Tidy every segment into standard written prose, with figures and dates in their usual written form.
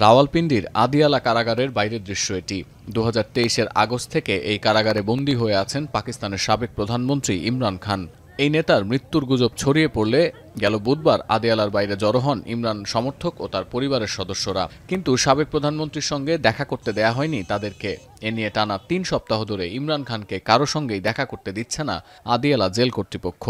রাওয়ালপিন্ডির আদিয়ালা কারাগারের বাইরের দৃশ্য এটি। 2023-এর আগস্ট থেকে এই কারাগারে বন্দী হয়ে আছেন পাকিস্তানের সাবেক প্রধানমন্ত্রী ইমরান খান। এই নেতার মৃত্যুর গুজব ছড়িয়ে পড়লে গেল বুধবার আদিয়ালার বাইরে জড়ো হন ইমরান সমর্থক ও তার পরিবারের সদস্যরা। কিন্তু সাবেক প্রধানমন্ত্রীর সঙ্গে দেখা করতে দেয়া হয়নি তাদেরকে। এ নিয়ে টানা 3 সপ্তাহ ধরে ইমরান খানকে কারো সঙ্গেই দেখা করতে দিচ্ছে না আদিয়ালা জেল কর্তৃপক্ষ।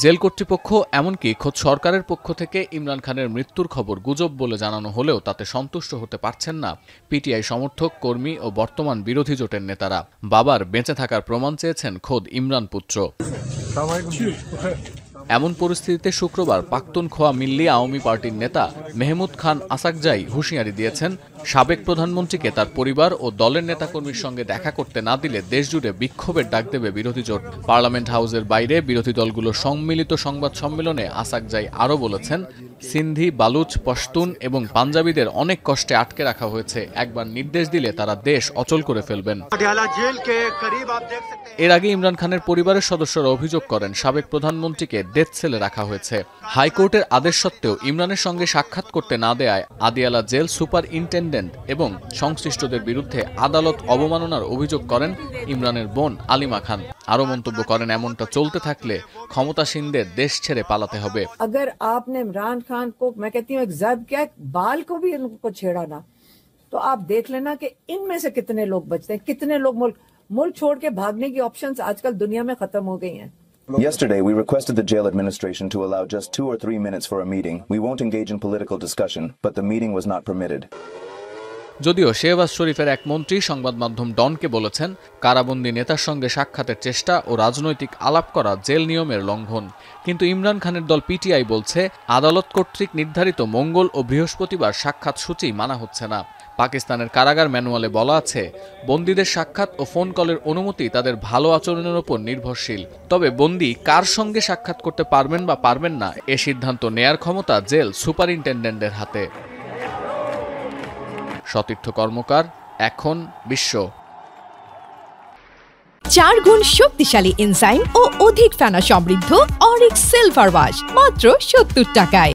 জেল কর্তৃপক্ষ এমনকি খোদ সরকারের পক্ষ থেকে ইমরান খানের মৃত্যুর খবর গুজব বলে জানানো হলেও তাতে সন্তুষ্ট হতে পারছেন না পিটিআই সমর্থক, কর্মী ও বর্তমান বিরোধী জোটের নেতারা। বাবার বেঁচে থাকার প্রমাণ চেয়েছেন খোদ ইমরান পুত্র। এমন পরিস্থিতিতে শুক্রবার পাখতুন খোয়া মিল্লি আওয়ামী পার্টির নেতা মেহমুদ খান আসাকজাই হুঁশিয়ারি দিয়েছেন, সাবেক প্রধানমন্ত্রীকে তার পরিবার ও দলের নেতাকর্মীর সঙ্গে দেখা করতে না দিলে দেশজুড়ে বিক্ষোভের ডাক দেবে বিরোধী জোট। পার্লামেন্ট হাউসের বাইরে বিরোধী দলগুলোর সম্মিলিত সংবাদ সম্মেলনে আসাকজাই আরও বলেছেন, সিন্ধি, বালুচ, পশতুন এবং পাঞ্জাবিদের অনেক কষ্টে আটকে রাখা হয়েছে। একবার নির্দেশ দিলে তারা দেশ অচল করে ফেলবেন। এর আগে ইমরান খানের পরিবারের সদস্যরা অভিযোগ করেন, সাবেক প্রধানমন্ত্রীকে ডেথ সেলে রাখা হয়েছে। হাইকোর্টের আদেশ সত্ত্বেও ইমরানের সঙ্গে সাক্ষাৎ করতে না দেয়ায় আদিয়ালা জেল সুপারিনটেন্ডেন্ট এবং সংশ্লিষ্টদের বিরুদ্ধে আদালত অবমাননার অভিযোগ করেন ইমরানের বোন আলিমা খান। আরও মন্তব্য করেন, এমনটা চলতে থাকলে ক্ষমতাসীনদের দেশ ছেড়ে পালাতে হবে। अगर आपने इमरान खान को, मैं कहती हूँ, एक ज़ब्त किया, बाल को भी इनको छेड़ा ना, तो आप देख लेना कि इनमें से कितने लोग बचते हैं, कितने लोग मुल्क छोड़ के भागने की ऑप्शंस आजकल दुनिया में खत्म हो गई हैं। Yesterday, we requested the jail administration to allow just 2 or 3 minutes for a meeting. We won't engage in political discussion, but the meeting was not permitted. যদিও শেহবাজ শরীফের এক মন্ত্রী সংবাদ মাধ্যম ডনকে বলেছেন, কারাবন্দী নেতার সঙ্গে সাক্ষাতের চেষ্টা ও রাজনৈতিক আলাপ করা জেল নিয়মের লঙ্ঘন। কিন্তু ইমরান খানের দল পিটিআই বলছে, আদালত কর্তৃক নির্ধারিত মঙ্গল ও বৃহস্পতিবার সাক্ষাৎ সূচি মানা হচ্ছে না। পাকিস্তানের কারাগার ম্যানুয়ালে বলা আছে, বন্দীদের সাক্ষাৎ ও ফোন কলের অনুমতি তাদের ভালো আচরণের উপর নির্ভরশীল। তবে বন্দী কার সঙ্গে সাক্ষাৎ করতে পারবেন বা পারবেন না, এ সিদ্ধান্ত নেয়ার ক্ষমতা জেল সুপারিনটেন্ডেন্টের হাতে। সতীর্থ কর্মকার, এখন বিশ্ব। 4 গুণ শক্তিশালী এনজাইম ও অধিক ফেনা সমৃদ্ধ অরিক সিলভার ওয়াশ মাত্র 70 টাকায়।